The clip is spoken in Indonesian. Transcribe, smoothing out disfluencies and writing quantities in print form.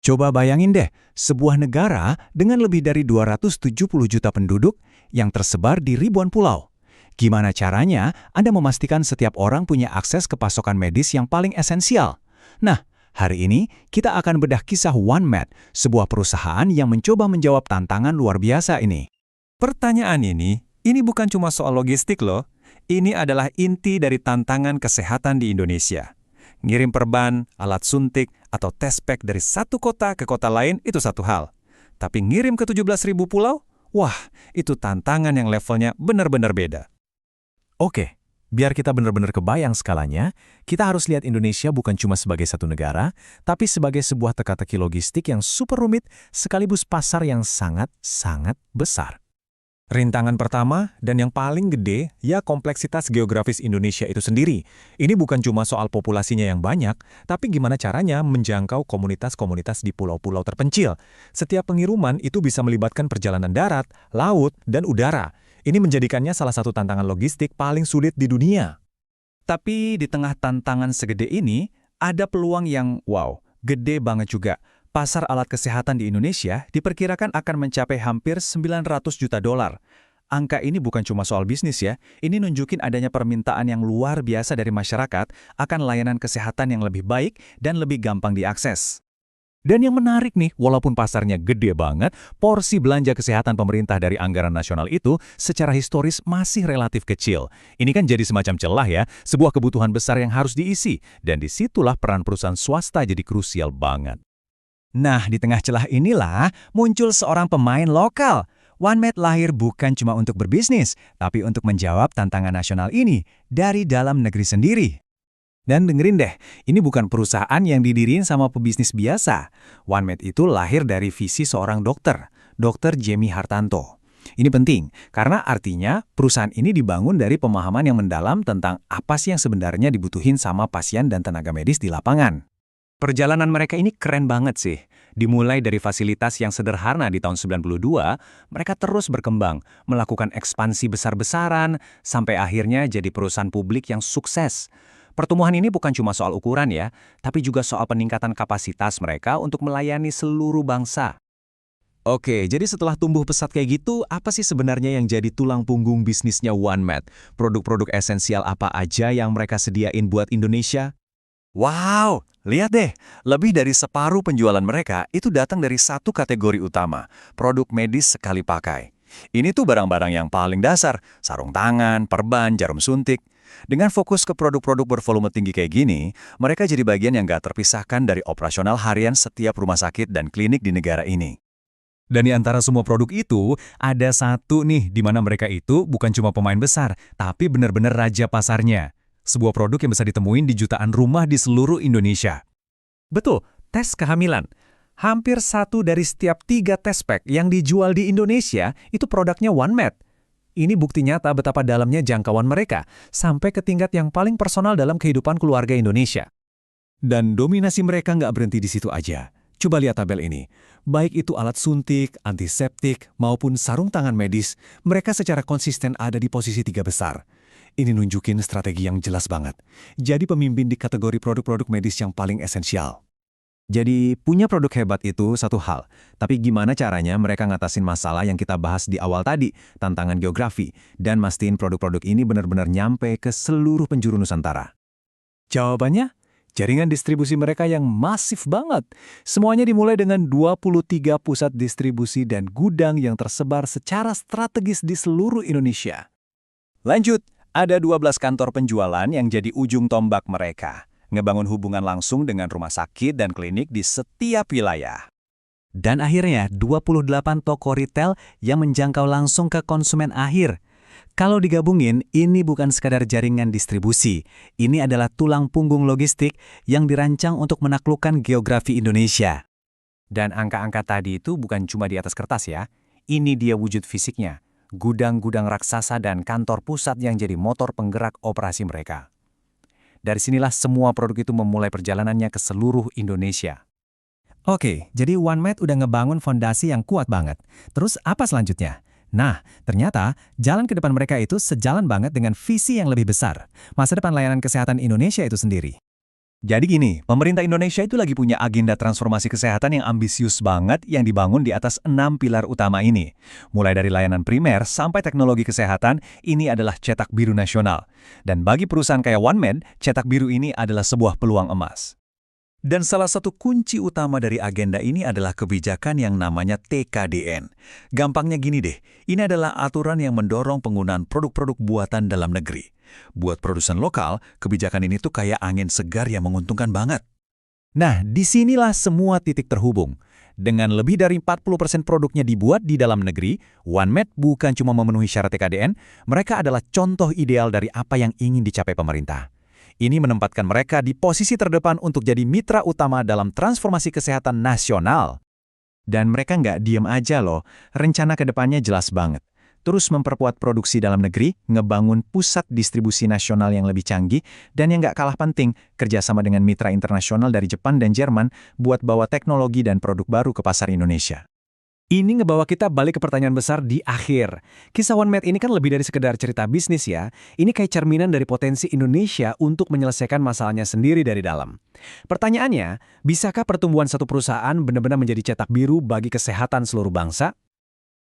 Coba bayangin deh, sebuah negara dengan lebih dari 270 juta penduduk yang tersebar di ribuan pulau. Gimana caranya Anda memastikan setiap orang punya akses ke pasokan medis yang paling esensial? Nah, hari ini kita akan bedah kisah OneMed, sebuah perusahaan yang mencoba menjawab tantangan luar biasa ini. Pertanyaan ini bukan cuma soal logistik loh. Ini adalah inti dari tantangan kesehatan di Indonesia. Ngirim perban, alat suntik, atau tes pack dari satu kota ke kota lain itu satu hal. Tapi ngirim ke 17.000 pulau? Wah, itu tantangan yang levelnya benar-benar beda. Oke, biar kita benar-benar kebayang skalanya, kita harus lihat Indonesia bukan cuma sebagai satu negara, tapi sebagai sebuah teka-teki logistik yang super rumit sekaligus pasar yang sangat-sangat besar. Rintangan pertama dan yang paling gede, ya kompleksitas geografis Indonesia itu sendiri. Ini bukan cuma soal populasinya yang banyak, tapi gimana caranya menjangkau komunitas-komunitas di pulau-pulau terpencil. Setiap pengiriman itu bisa melibatkan perjalanan darat, laut, dan udara. Ini menjadikannya salah satu tantangan logistik paling sulit di dunia. Tapi di tengah tantangan segede ini, ada peluang yang gede banget juga. Pasar alat kesehatan di Indonesia diperkirakan akan mencapai hampir 900 juta dolar. Angka ini bukan cuma soal bisnis ya, ini nunjukin adanya permintaan yang luar biasa dari masyarakat akan layanan kesehatan yang lebih baik dan lebih gampang diakses. Dan yang menarik nih, walaupun pasarnya gede banget, porsi belanja kesehatan pemerintah dari anggaran nasional itu secara historis masih relatif kecil. Ini kan jadi semacam celah ya, sebuah kebutuhan besar yang harus diisi, dan disitulah peran perusahaan swasta jadi krusial banget. Nah, di tengah celah inilah muncul seorang pemain lokal. OneMed lahir bukan cuma untuk berbisnis, tapi untuk menjawab tantangan nasional ini dari dalam negeri sendiri. Dan dengerin deh, ini bukan perusahaan yang didiriin sama pebisnis biasa. OneMed itu lahir dari visi seorang dokter, Dr. Jemmy Hartanto. Ini penting, karena artinya perusahaan ini dibangun dari pemahaman yang mendalam tentang apa sih yang sebenarnya dibutuhin sama pasien dan tenaga medis di lapangan. Perjalanan mereka ini keren banget sih. Dimulai dari fasilitas yang sederhana di tahun 92, mereka terus berkembang, melakukan ekspansi besar-besaran, sampai akhirnya jadi perusahaan publik yang sukses. Pertumbuhan ini bukan cuma soal ukuran ya, tapi juga soal peningkatan kapasitas mereka untuk melayani seluruh bangsa. Oke, jadi setelah tumbuh pesat kayak gitu, apa sih sebenarnya yang jadi tulang punggung bisnisnya OneMed? Produk-produk esensial apa aja yang mereka sediain buat Indonesia? Wow, lihat deh, lebih dari separuh penjualan mereka itu datang dari satu kategori utama, produk medis sekali pakai. Ini tuh barang-barang yang paling dasar, sarung tangan, perban, jarum suntik. Dengan fokus ke produk-produk bervolume tinggi kayak gini, mereka jadi bagian yang gak terpisahkan dari operasional harian setiap rumah sakit dan klinik di negara ini. Dan di antara semua produk itu, ada satu nih di mana mereka itu bukan cuma pemain besar, tapi benar-benar raja pasarnya. Sebuah produk yang bisa ditemuin di jutaan rumah di seluruh Indonesia. Betul, tes kehamilan. Hampir 1 dari setiap 3 tes pack yang dijual di Indonesia itu produknya OneMed. Ini bukti nyata betapa dalamnya jangkauan mereka, sampai ke tingkat yang paling personal dalam kehidupan keluarga Indonesia. Dan dominasi mereka nggak berhenti di situ aja. Coba lihat tabel ini. Baik itu alat suntik, antiseptik, maupun sarung tangan medis, mereka secara konsisten ada di posisi 3 besar. Ini nunjukin strategi yang jelas banget. Jadi pemimpin di kategori produk-produk medis yang paling esensial. Jadi punya produk hebat itu satu hal, tapi gimana caranya mereka ngatasin masalah yang kita bahas di awal tadi, tantangan geografi, dan mastiin produk-produk ini benar-benar nyampe ke seluruh penjuru Nusantara? Jawabannya, jaringan distribusi mereka yang masif banget. Semuanya dimulai dengan 23 pusat distribusi dan gudang yang tersebar secara strategis di seluruh Indonesia. Lanjut, ada 12 kantor penjualan yang jadi ujung tombak mereka, ngebangun hubungan langsung dengan rumah sakit dan klinik di setiap wilayah. Dan akhirnya 28 toko retail yang menjangkau langsung ke konsumen akhir. Kalau digabungin, ini bukan sekadar jaringan distribusi. Ini adalah tulang punggung logistik yang dirancang untuk menaklukkan geografi Indonesia. Dan angka-angka tadi itu bukan cuma di atas kertas ya. Ini dia wujud fisiknya. Gudang-gudang raksasa dan kantor pusat yang jadi motor penggerak operasi mereka. Dari sinilah semua produk itu memulai perjalanannya ke seluruh Indonesia. Oke, jadi OneMed udah ngebangun fondasi yang kuat banget. Terus apa selanjutnya? Nah, ternyata jalan ke depan mereka itu sejalan banget dengan visi yang lebih besar. Masa depan layanan kesehatan Indonesia itu sendiri. Jadi gini, pemerintah Indonesia itu lagi punya agenda transformasi kesehatan yang ambisius banget yang dibangun di atas 6 pilar utama ini. Mulai dari layanan primer sampai teknologi kesehatan, ini adalah cetak biru nasional. Dan bagi perusahaan kayak OneMed, cetak biru ini adalah sebuah peluang emas. Dan salah satu kunci utama dari agenda ini adalah kebijakan yang namanya TKDN. Gampangnya gini deh, ini adalah aturan yang mendorong penggunaan produk-produk buatan dalam negeri. Buat produsen lokal, kebijakan ini tuh kayak angin segar yang menguntungkan banget. Nah, disinilah semua titik terhubung. Dengan lebih dari 40% produknya dibuat di dalam negeri, OneMed bukan cuma memenuhi syarat TKDN, mereka adalah contoh ideal dari apa yang ingin dicapai pemerintah. Ini menempatkan mereka di posisi terdepan untuk jadi mitra utama dalam transformasi kesehatan nasional. Dan mereka nggak diem aja loh, rencana ke depannya jelas banget. Terus memperkuat produksi dalam negeri, ngebangun pusat distribusi nasional yang lebih canggih, dan yang nggak kalah penting, kerjasama dengan mitra internasional dari Jepang dan Jerman buat bawa teknologi dan produk baru ke pasar Indonesia. Ini ngebawa kita balik ke pertanyaan besar di akhir. Kisah OneMed ini kan lebih dari sekedar cerita bisnis ya. Ini kayak cerminan dari potensi Indonesia untuk menyelesaikan masalahnya sendiri dari dalam. Pertanyaannya, bisakah pertumbuhan satu perusahaan benar-benar menjadi cetak biru bagi kesehatan seluruh bangsa?